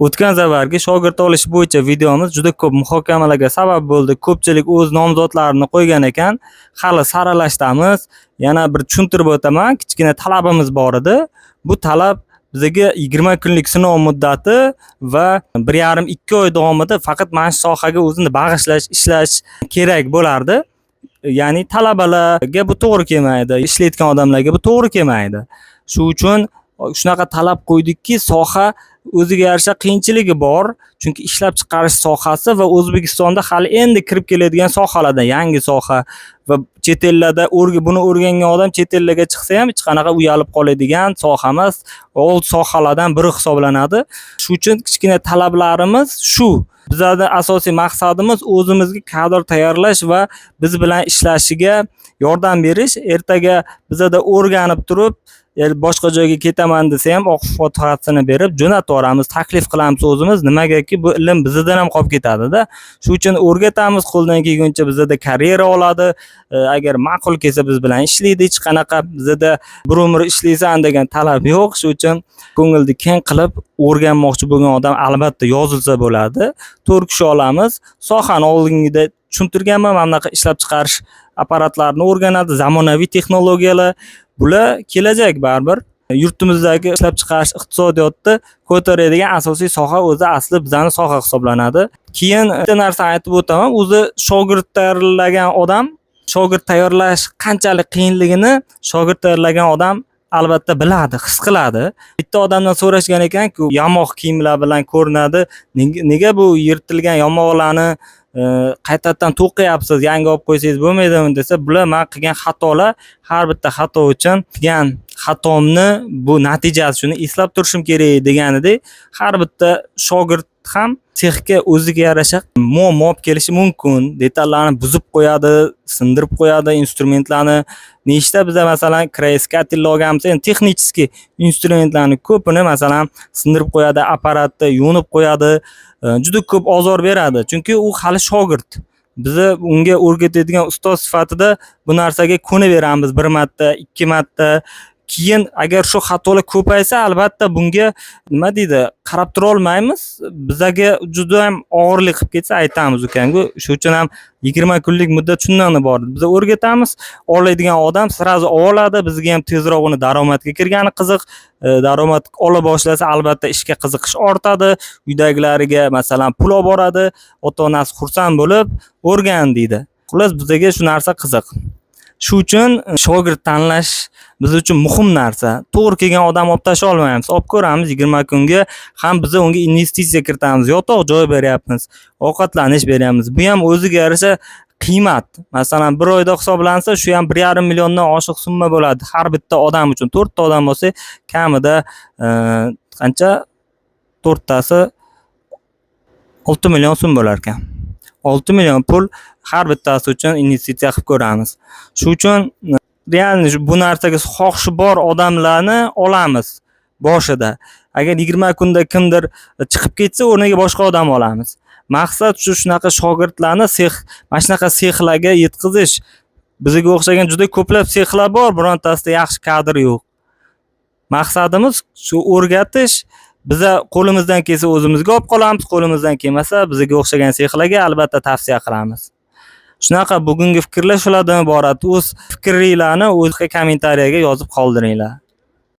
O'tgan safargi shogird olish bo'yicha videomiz juda ko'p muhokamalarga sabab bo'ldi. Ko'pchilik o'z nomzodlarini qo'ygan ekan. Hali saralashdamiz. Yana bir tushuntirib o'taman, kichkina talabimiz bor edi. Bu talab bizga 20 kunlik sinov muddati va 1,5-2 oy davomida faqat mana shu sohaga o'zini bag'ishlash, ishlash kerak bo'lardi. Ya'ni talabalarga bu to'g'ri kelmaydi, ishlayotgan odamlarga bu to'g'ri kelmaydi. Shu uchun shunaqa talab qo'ydikki, soha o'ziga yarasha qiyinchiligi bor. Chunki ishlab chiqarish sohasi va O'zbekistonda hali endi kirib keladigan sohalardan yangi soha va chet ellarda buni o'rgangan odam chet ellarga chiqsa ham hech qanaqa uyalib qoladigan soha emas, old sohalardan biri hisoblanadi. Shu uchun kichkina talablarimiz shu. Bizning asosiy maqsadimiz o'zimizga kadr tayyorlash va biz bilan ishlashiga yordam berish. Ertaga bizda o'rganib turib boshqa joyga ketaman desa ham oq fotihasini berib jo'natib yuboramiz, taklif qilamiz o'zimiz. Nimagaki bu ilm bizdan ham qolib ketadi-da. Shu uchun o'rgatamiz, qo'ldan kelguncha bizda karyera oladi. Agar ma'qul kelsa biz bilan ishlaydi. Hech qanaqa bizda bir umr ishlaysan degan talab yo'q. Shu uchun ko'ngilni keng qilib o'rganmoqchi bo'lgan odam albatta yozilsa bo'ladi. 4 kishi olamiz. Sohani oldingida tushuntirganman, mana bunaqa ishlab chiqarish apparatlarini o'rganadi, zamonaviy texnologiyalar. Bular kelajak baribir. Yurtimizdagi ishlab chiqarish iqtisodiyotni ko'taradigan asosiy soha o'zi asli bizning soha hisoblanadi. Keyin bitta narsa aytib o'taman, o'zi shogird tayyorlagan odam, shogird tayyorlash qanchalik qiyinligini shogird tayyorlagan odam albatta biladi, his qiladi. Bitta odamdan so'rashgan ekan-ku, yamoq kiyimlar bilan ko'rinadi. Nega bu yirtilgan yamoqlarni qaytadan to'qiyapsiz, yangi olib qo'ysangiz bo'lmaydimi desa, bular men qilgan xatolar, har bitta xato uchun qilgan xatomni bu natijasi shuni eslab turishim kerak deganidek, har bitta shogird ham sexga o'ziga yarasha muammo olib kelishi mumkin. Detallarni buzib qo'yadi, sindirib qo'yadi, instrumentlarni. Nechta bizda masalan krayskatelni olganmiz, endi texnический instrumentlarni ko'pini masalan sindirib qo'yadi, apparatni yo'nib qo'yadi. Juda ko'p ozor beradi, chunki u hali shogird. Biz unga o'rgatadigan ustoz sifatida bu narsaga ko'naveramiz 1 marta, 2 marta. Keyin agar shu xatolar ko'paysa, albatta bunga nima deydi, qarab tura olmaymiz. Bizga juda ham og'irlik qilib ketsa aytamiz ekan-ku. Shu uchun ham 20 kunlik muddat shundan iborat. Biz o'rgatamiz, oladigan odam sirazi oladi, bizga ham tezroq uni daromadga kirgani qiziq. Daromad ola boshlasa albatta ishga qiziqish ortadi. Uydagilariga masalan pul olib boradi, ota-onasi xursand bo'lib o'rgan deydi. Xullas bizga shu narsa qiziq. Shu uchun shogird tanlash biz uchun muhim narsa. To'g'ri kelgan odam olib tashlay olmaymiz. Olib ko'ramiz 20 kunga, ham biz unga investitsiya kiritamiz, yotoq joy beryapmiz, ovqatlanish beryapmiz. Bu ham o'ziga yarasha qiymat. Masalan, 1 oyda hisoblansa, shu ham 1,5 milliondan oshiq summa bo'ladi har bitta odam uchun. 4 ta odam bo'lsa, kamida qancha? 4 tasi 6 million so'm bo'lar ekan. 6 million pul har bittasi uchun investitsiya qilib ko'ramiz. Shu uchun realni bu narsaga xohishi bor odamlarni olamiz boshida. Agar 20 kunda kimdir chiqib ketsa, o'rniga boshqa odam olamiz. Maqsad shunaqa shogirdlarni mana shunaqa sexlarga yetkazish. Bizga o'xshagan juda ko'plab sexlar bor, birontasida yaxshi kadr yo'q. Maqsadimiz shu o'rgatish. Biz qo'limizdan kelsa o'zimizga olib qolamiz, qo'limizdan kelmasa bizga o'xshagan sexlarga albatta tavsiya qilamiz. Shunaqa bugungi fikrlar shulardan iborat. O'z fikringlarni o'z kommentariyaga yozib qoldiringlar.